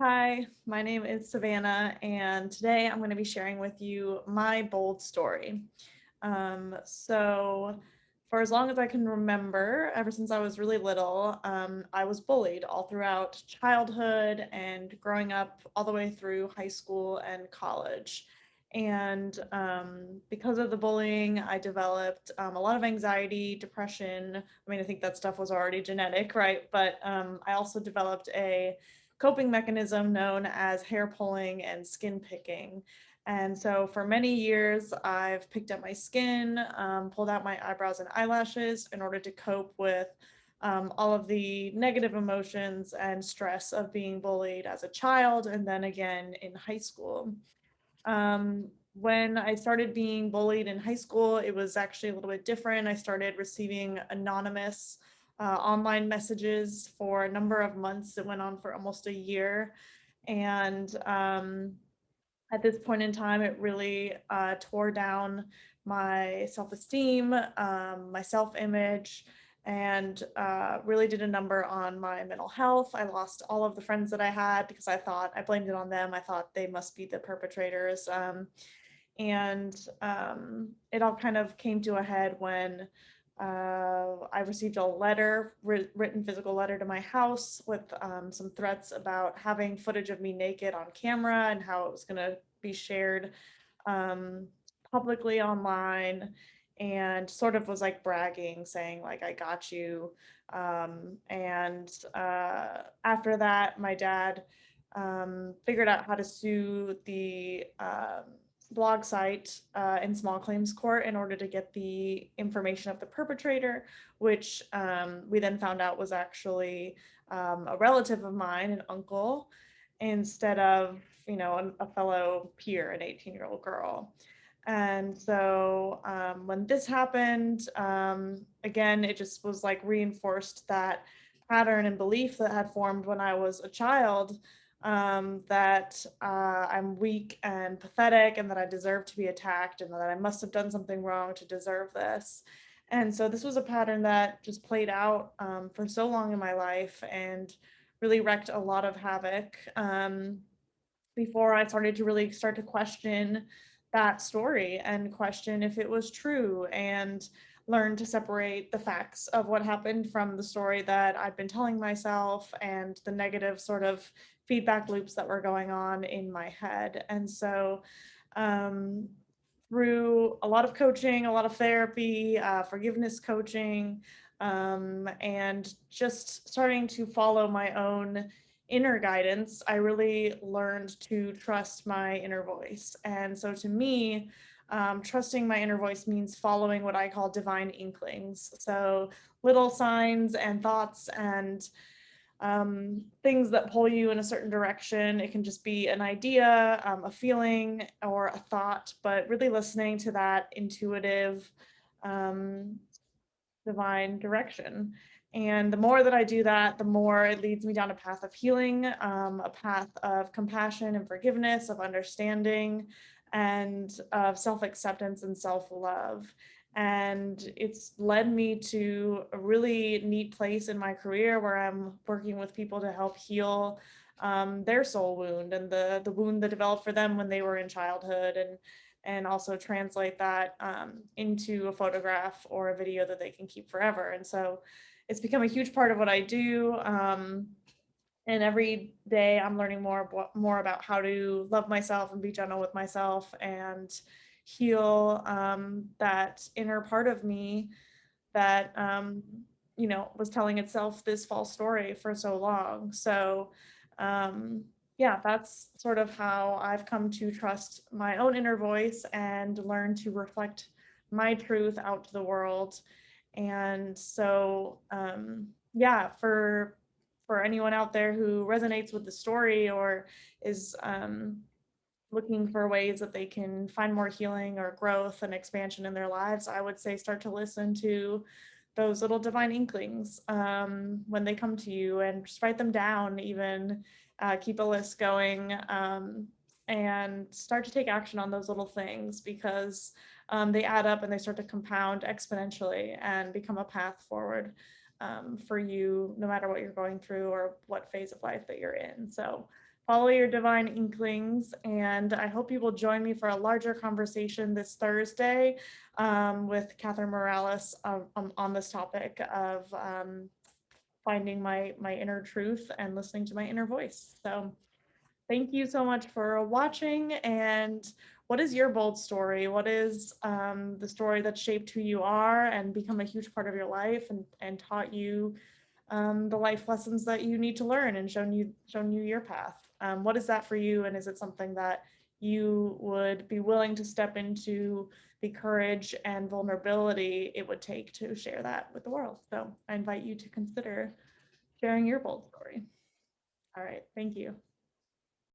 Hi, my name is Savannah, and today I'm going to be sharing with you my bold story. So, for as long as I can remember, ever since I was really little, I was bullied all throughout childhood and growing up all the way through high school and college. And because of the bullying, I developed a lot of anxiety, depression. I mean, I think that stuff was already genetic, right? But I also developed a coping mechanism known as hair pulling and skin picking. And so for many years, I've picked up my skin, pulled out my eyebrows and eyelashes in order to cope with all of the negative emotions and stress of being bullied as a child and then again in high school. When I started being bullied in high school, it was actually a little bit different. I started receiving anonymous online messages for a number of months. It went on for almost a year. And at this point in time, it really tore down my self esteem, my self image, and really did a number on my mental health. I lost all of the friends that I had because I blamed it on them. I thought they must be the perpetrators. And it all kind of came to a head when I received a letter, written physical letter to my house with some threats about having footage of me naked on camera and how it was going to be shared um, publicly online, and sort of was like bragging, saying like, I got you. And after that, my dad figured out how to sue the blog site in small claims court in order to get the information of the perpetrator, which we then found out was actually a relative of mine, an uncle, instead of, a fellow peer, an 18-year-old girl. And so when this happened, again, it just was like reinforced that pattern and belief that had formed when I was a child, that I'm weak and pathetic and that I deserve to be attacked and that I must have done something wrong to deserve this. And so this was a pattern that just played out for so long in my life and really wreaked a lot of havoc. Before I started to really start to question that story and question if it was true and learn to separate the facts of what happened from the story that I'd been telling myself and the negative sort of feedback loops that were going on in my head. And so, um, through a lot of coaching, a lot of therapy, forgiveness coaching, and just starting to follow my own inner guidance, I really learned to trust my inner voice. And so to me, trusting my inner voice means following what I call divine inklings. So little signs and thoughts and things that pull you in a certain direction. It can just be an idea, a feeling, or a thought, but really listening to that intuitive, um, divine direction. And the more that I do that, the more it leads me down a path of healing, a path of compassion and forgiveness, of understanding, and of self acceptance and self love. And it's led me to a really neat place in my career where I'm working with people to help heal their soul wound and the wound that developed for them when they were in childhood, and also translate that into a photograph or a video that they can keep forever. And so it's become a huge part of what I do. And every day I'm learning more about how to love myself and be gentle with myself and heal that inner part of me that was telling itself this false story for so long. So um, yeah, that's sort of how I've come to trust my own inner voice and learn to reflect my truth out to the world. And so yeah, for anyone out there who resonates with the story or is looking for ways that they can find more healing or growth and expansion in their lives, I would say start to listen to those little divine inklings when they come to you, and just write them down, even keep a list going, and start to take action on those little things, because they add up and they start to compound exponentially and become a path forward for you, no matter what you're going through or what phase of life that you're in. So follow your divine inklings, and I hope you will join me for a larger conversation this Thursday with Catherine Morales on this topic of finding my inner truth and listening to my inner voice. So thank you so much for watching. And what is your bold story? What is the story that shaped who you are and become a huge part of your life and taught you the life lessons that you need to learn and shown you your path? What is that for you? And is it something that you would be willing to step into the courage and vulnerability it would take to share that with the world? So I invite you to consider sharing your bold story. All right, thank you.